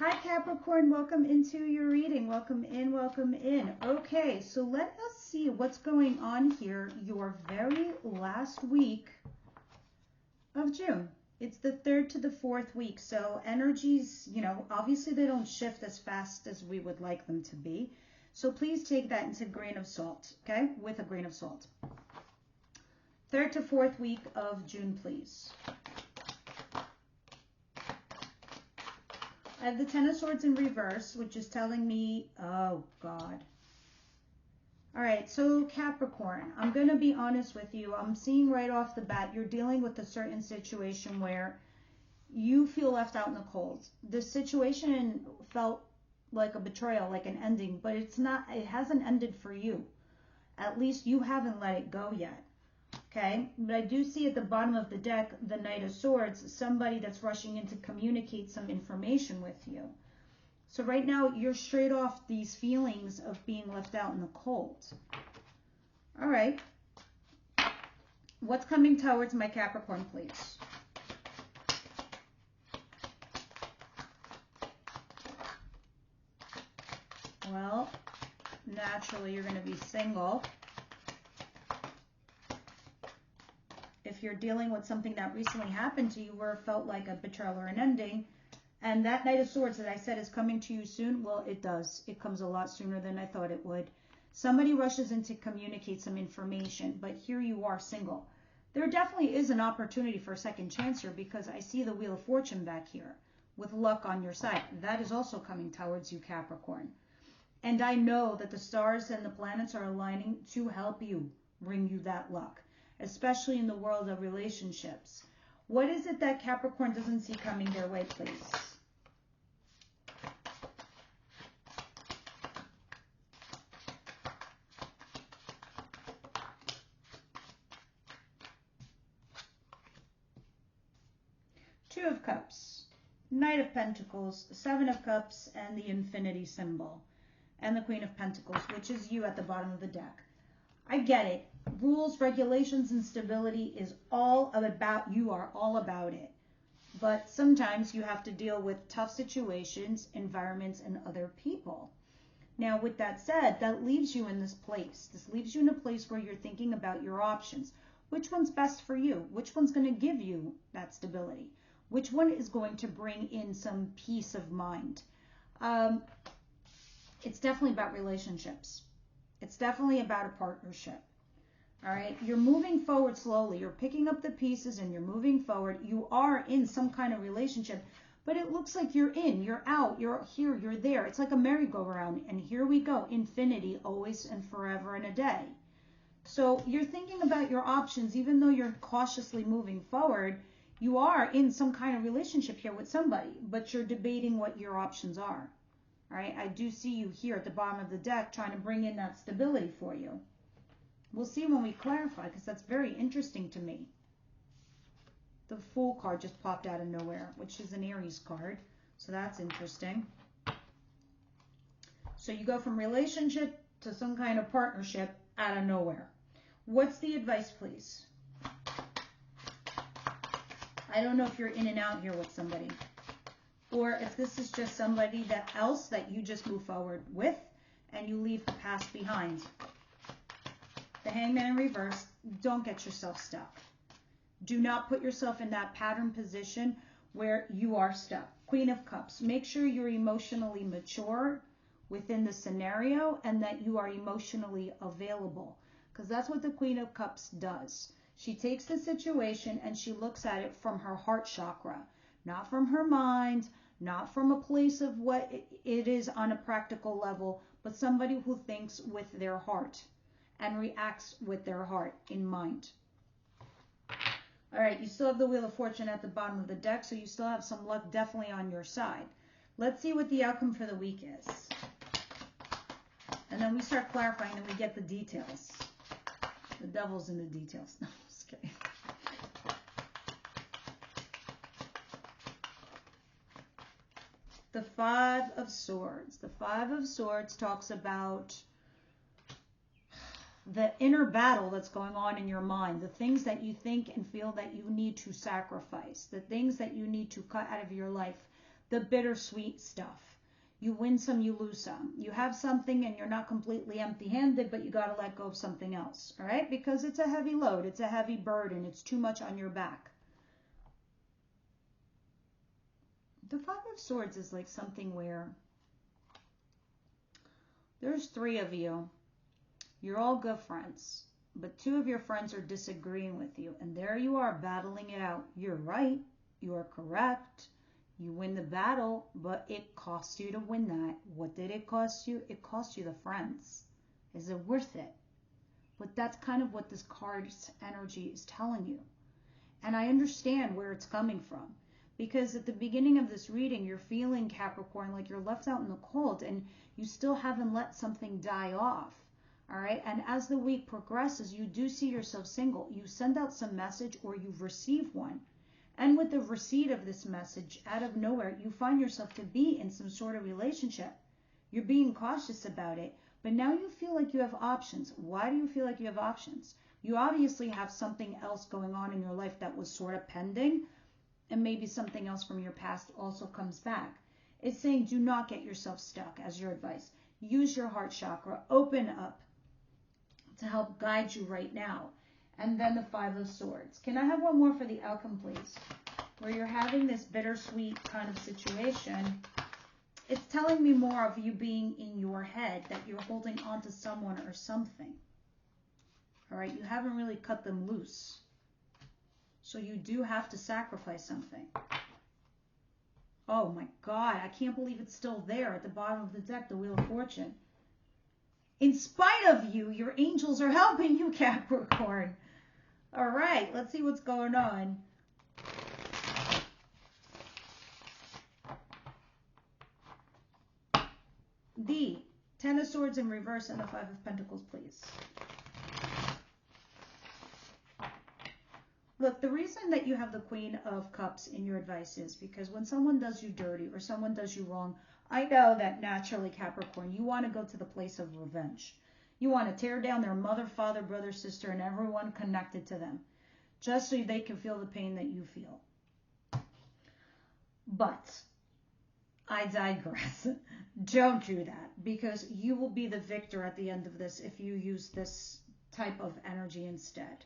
Hi Capricorn, welcome into your reading. Welcome in, welcome in. Okay, so let us see what's going on here your very last week of June. It's the 3rd to the 4th week, so energies, obviously they don't shift as fast as we would like them to be. So please take that into a grain of salt, okay? With a grain of salt. 3rd to 4th week of June, please. I have the Ten of Swords in reverse, which is telling me, oh God. All right, so Capricorn, I'm going to be honest with you. I'm seeing right off the bat, you're dealing with a certain situation where you feel left out in the cold. The situation felt like a betrayal, like an ending, but it's not, it hasn't ended for you. At least you haven't let it go yet. Okay, but I do see at the bottom of the deck, the Knight of Swords, somebody that's rushing in to communicate some information with you. So right now, you're straight off these feelings of being left out in the cold. All right. What's coming towards my Capricorn, please? Well, naturally, you're going to be single. If you're dealing with something that recently happened to you where it felt like a betrayal or an ending, and that Knight of Swords that I said is coming to you soon, well, it does. It comes a lot sooner than I thought it would. Somebody rushes in to communicate some information, but here you are single. There definitely is an opportunity for a second chance here because I see the Wheel of Fortune back here with luck on your side. That is also coming towards you, Capricorn. And I know that the stars and the planets are aligning to help you bring you that luck, especially in the world of relationships. What is it that Capricorn doesn't see coming their way, please? Two of Cups, Knight of Pentacles, Seven of Cups, and the Infinity symbol, and the Queen of Pentacles, which is you at the bottom of the deck. I get it. Rules, regulations, and stability is all about, you are all about it. But sometimes you have to deal with tough situations, environments, and other people. Now, with that said, that leaves you in this place. This leaves you in a place where you're thinking about your options. Which one's best for you? Which one's going to give you that stability? Which one is going to bring in some peace of mind? It's definitely about relationships. It's definitely about a partnership. All right, you're moving forward slowly. You're picking up the pieces and you're moving forward. You are in some kind of relationship, but it looks like you're in, you're out, you're here, you're there. It's like a merry-go-round, and here we go. Infinity, always and forever and a day. So you're thinking about your options, even though you're cautiously moving forward. You are in some kind of relationship here with somebody, but you're debating what your options are. All right, I do see you here at the bottom of the deck trying to bring in that stability for you. We'll see when we clarify, because that's very interesting to me. The Fool card just popped out of nowhere, which is an Aries card, so that's interesting. So you go from relationship to some kind of partnership out of nowhere. What's the advice, please? I don't know if you're in and out here with somebody, or if this is just somebody else that you just move forward with and you leave the past behind. The Hangman in reverse, don't get yourself stuck. Do not put yourself in that pattern position where you are stuck. Queen of Cups, make sure you're emotionally mature within the scenario and that you are emotionally available, because that's what the Queen of Cups does. She takes the situation and she looks at it from her heart chakra, not from her mind, not from a place of what it is on a practical level, but somebody who thinks with their heart and reacts with their heart in mind. All right, you still have the Wheel of Fortune at the bottom of the deck, so you still have some luck definitely on your side. Let's see what the outcome for the week is. And then we start clarifying and we get the details. The devil's in the details. No, just kidding. The Five of Swords. The Five of Swords talks about the inner battle that's going on in your mind, the things that you think and feel that you need to sacrifice, the things that you need to cut out of your life, the bittersweet stuff. You win some, you lose some. You have something and you're not completely empty-handed, but you got to let go of something else, all right? Because it's a heavy load. It's a heavy burden. It's too much on your back. The Five of Swords is like something where there's 3 of you. You're all good friends, but 2 of your friends are disagreeing with you, and there you are battling it out. You're right. You're correct. You win the battle, but it costs you to win that. What did it cost you? It cost you the friends. Is it worth it? But that's kind of what this card's energy is telling you. And I understand where it's coming from. Because at the beginning of this reading, you're feeling, Capricorn, like you're left out in the cold and you still haven't let something die off. All right. And as the week progresses, you do see yourself single. You send out some message or you receive one. And with the receipt of this message, out of nowhere, you find yourself to be in some sort of relationship. You're being cautious about it, but now you feel like you have options. Why do you feel like you have options? You obviously have something else going on in your life that was sort of pending, and maybe something else from your past also comes back. It's saying do not get yourself stuck, as your advice. Use your heart chakra. Open up to help guide you right now. And then the Five of Swords. Can I have one more for the outcome, please? Where you're having this bittersweet kind of situation. It's telling me more of you being in your head, that you're holding on to someone or something. All right, you haven't really cut them loose. So you do have to sacrifice something. Oh my God, I can't believe it's still there at the bottom of the deck, the Wheel of Fortune. In spite of you, your angels are helping you, Capricorn. All right, let's see what's going on. The 10 of Swords in reverse and the 5 of Pentacles, please. Look, the reason that you have the Queen of Cups in your advice is because when someone does you dirty or someone does you wrong, I know that naturally, Capricorn, you want to go to the place of revenge. You want to tear down their mother, father, brother, sister, and everyone connected to them, just so they can feel the pain that you feel. But I digress. Don't do that, because you will be the victor at the end of this if you use this type of energy instead.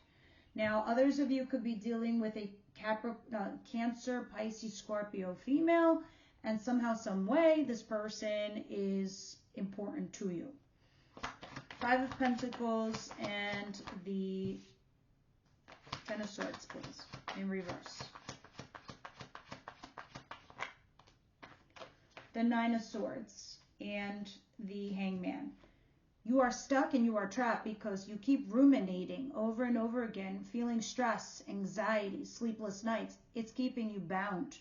Now, others of you could be dealing with a Cancer, Pisces, Scorpio female, and somehow, some way, this person is important to you. 5 of Pentacles and the 10 of Swords, please, in reverse. The 9 of Swords and the Hangman. You are stuck and you are trapped because you keep ruminating over and over again, feeling stress, anxiety, sleepless nights. It's keeping you bound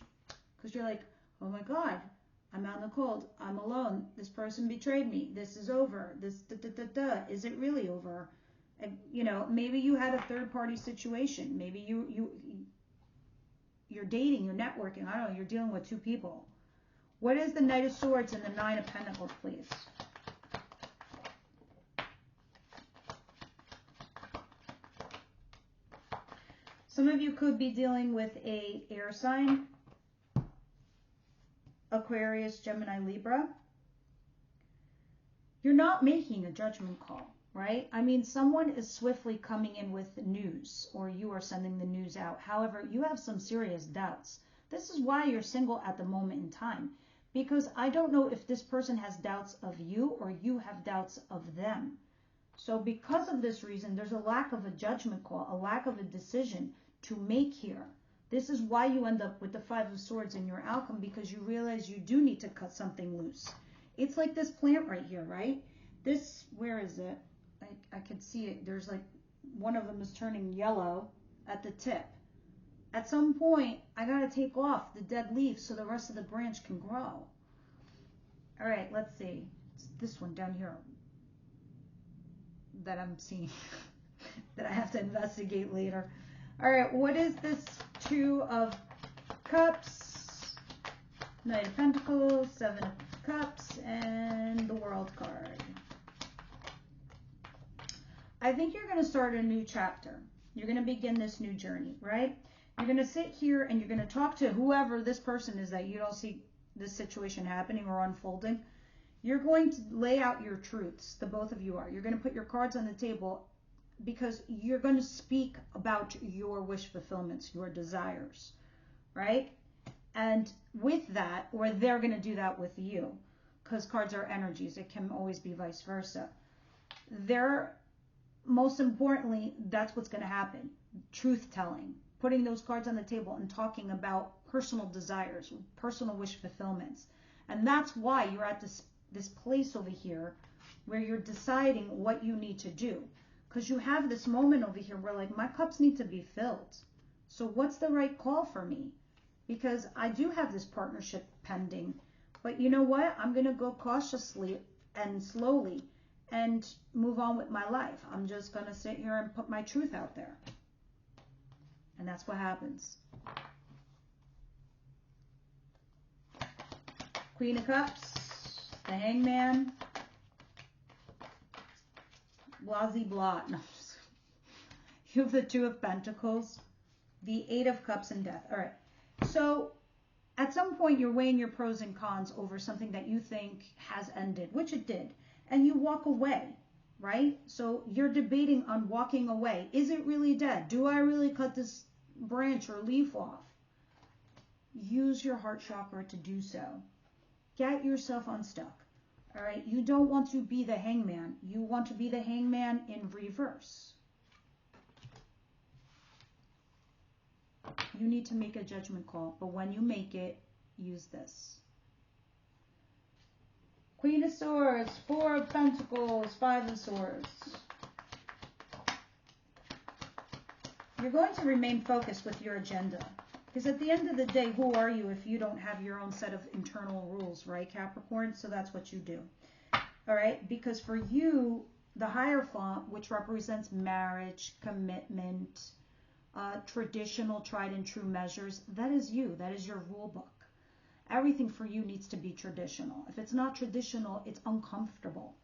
because you're like, oh my God, I'm out in the cold. I'm alone. This person betrayed me. This is over. This, Is it really over? And, you know, maybe you had a third-party situation. Maybe you're dating, you're networking. I don't know, you're dealing with 2 people. What is the Knight of Swords and the 9 of Pentacles, please? Some of you could be dealing with a air sign, Aquarius, Gemini, Libra. You're not making a judgment call, right? I mean, someone is swiftly coming in with news, or you are sending the news out. However, you have some serious doubts. This is why you're single at the moment in time, because I don't know if this person has doubts of you or you have doubts of them. So because of this reason, there's a lack of a judgment call, a lack of a decision to make here. This is why you end up with the 5 of Swords in your outcome, because you realize you do need to cut something loose. It's like this plant right here, right? This, where is it? I can see it. There's like, one of them is turning yellow at the tip. At some point, I got to take off the dead leaves so the rest of the branch can grow. All right, let's see. It's this one down here that I'm seeing that I have to investigate later. All right, what is this 2 of Cups, Knight of Pentacles, 7 of Cups, and the World card? I think you're going to start a new chapter. You're going to begin this new journey, right? You're going to sit here and you're going to talk to whoever this person is that you don't see this situation happening or unfolding, you're going to lay out your truths. The both of you are. You're going to put your cards on the table because you're going to speak about your wish fulfillments, your desires, right? And with that, or they're going to do that with you, because cards are energies. It can always be vice versa. Most importantly, that's what's going to happen. Truth telling, putting those cards on the table and talking about personal desires, personal wish fulfillments. And that's why you're at this place over here where you're deciding what you need to do. Because you have this moment over here where like, my cups need to be filled. So what's the right call for me? Because I do have this partnership pending. But you know what? I'm going to go cautiously and slowly and move on with my life. I'm just going to sit here and put my truth out there. And that's what happens. Queen of Cups, the Hangman, blasey blah. No, you have the Two of Pentacles, the Eight of Cups, and Death. All right. So at some point you're weighing your pros and cons over something that you think has ended, which it did, and you walk away, right? So you're debating on walking away. Is it really dead? Do I really cut this branch or leaf off? Use your heart chakra to do so. Get yourself unstuck. All right. You don't want to be the Hangman. You want to be the Hangman in reverse. You need to make a judgment call, but when you make it, use this. Queen of Swords, Four of Pentacles, Five of Swords. You're going to remain focused with your agenda. Because at the end of the day, who are you if you don't have your own set of internal rules, right, Capricorn? So that's what you do. All right? Because for you, the Hierophant, which represents marriage, commitment, traditional, tried and true measures, that is you. That is your rule book. Everything for you needs to be traditional. If it's not traditional, it's uncomfortable.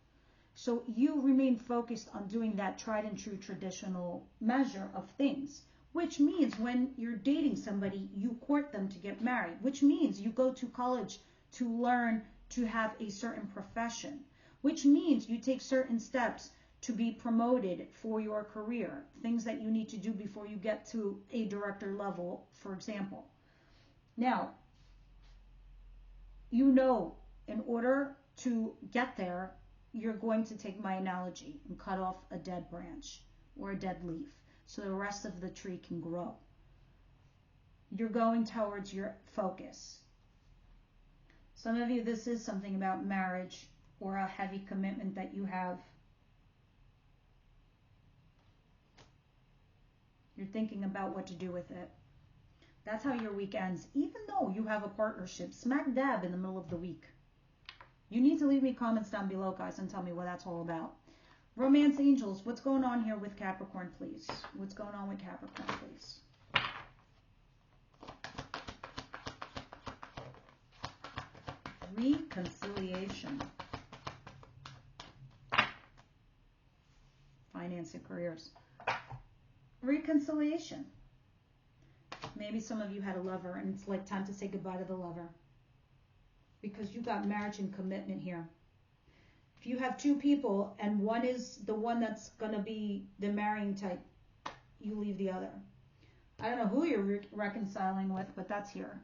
So you remain focused on doing that tried and true traditional measure of things, which means when you're dating somebody, you court them to get married, which means you go to college to learn to have a certain profession, which means you take certain steps to be promoted for your career, things that you need to do before you get to a director level, for example. Now, you know, in order to get there, you're going to take my analogy and cut off a dead branch or a dead leaf so the rest of the tree can grow. You're going towards your focus. Some of you, this is something about marriage or a heavy commitment that you have. You're thinking about what to do with it. That's how your week ends, even though you have a partnership smack dab in the middle of the week. You need to leave me comments down below, guys, and tell me what that's all about. Romance angels, what's going on here with Capricorn, please? What's going on with Capricorn, please? Reconciliation. Finance and careers. Reconciliation. Maybe some of you had a lover and it's like time to say goodbye to the lover because you got marriage and commitment here. If you have two people and one is the one that's going to be the marrying type, you leave the other. I don't know who you're reconciling with, but that's here.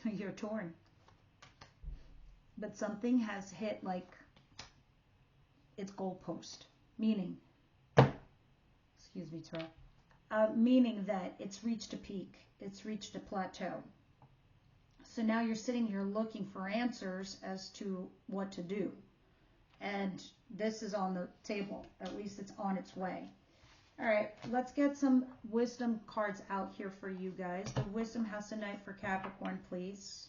You're torn. But something has hit like its goalpost, meaning, excuse me, Tarot, meaning that it's reached a peak, it's reached a plateau. So now you're sitting here looking for answers as to what to do. And this is on the table, at least it's on its way. All right, let's get some wisdom cards out here for you guys. The wisdom house tonight for Capricorn, please.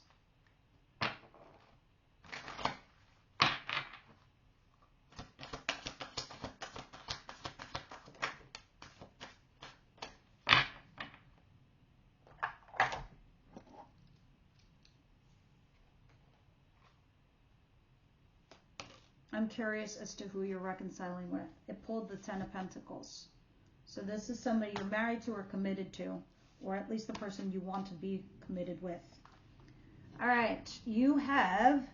I'm curious as to who you're reconciling with. It pulled the Ten of Pentacles. So this is somebody you're married to or committed to, or at least the person you want to be committed with. All right, you have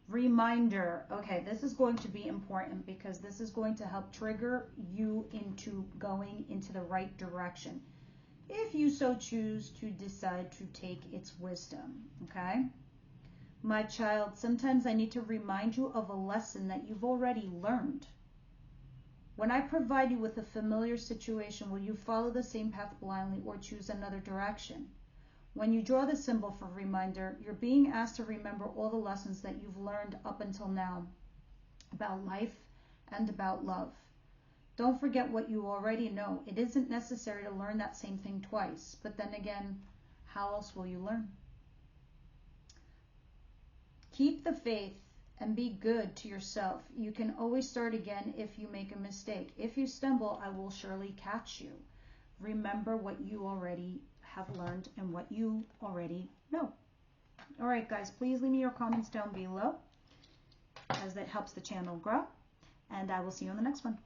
reminder. Okay, this is going to be important because this is going to help trigger you into going into the right direction, if you so choose to decide to take its wisdom. Okay, my child, sometimes I need to remind you of a lesson that you've already learned. When I provide you with a familiar situation, will you follow the same path blindly or choose another direction? When you draw the symbol for reminder, you're being asked to remember all the lessons that you've learned up until now about life and about love. Don't forget what you already know. It isn't necessary to learn that same thing twice, but then again, how else will you learn? Keep the faith and be good to yourself. You can always start again if you make a mistake. If you stumble, I will surely catch you. Remember what you already have learned and what you already know. All right, guys, please leave me your comments down below, as that helps the channel grow. And I will see you on the next one.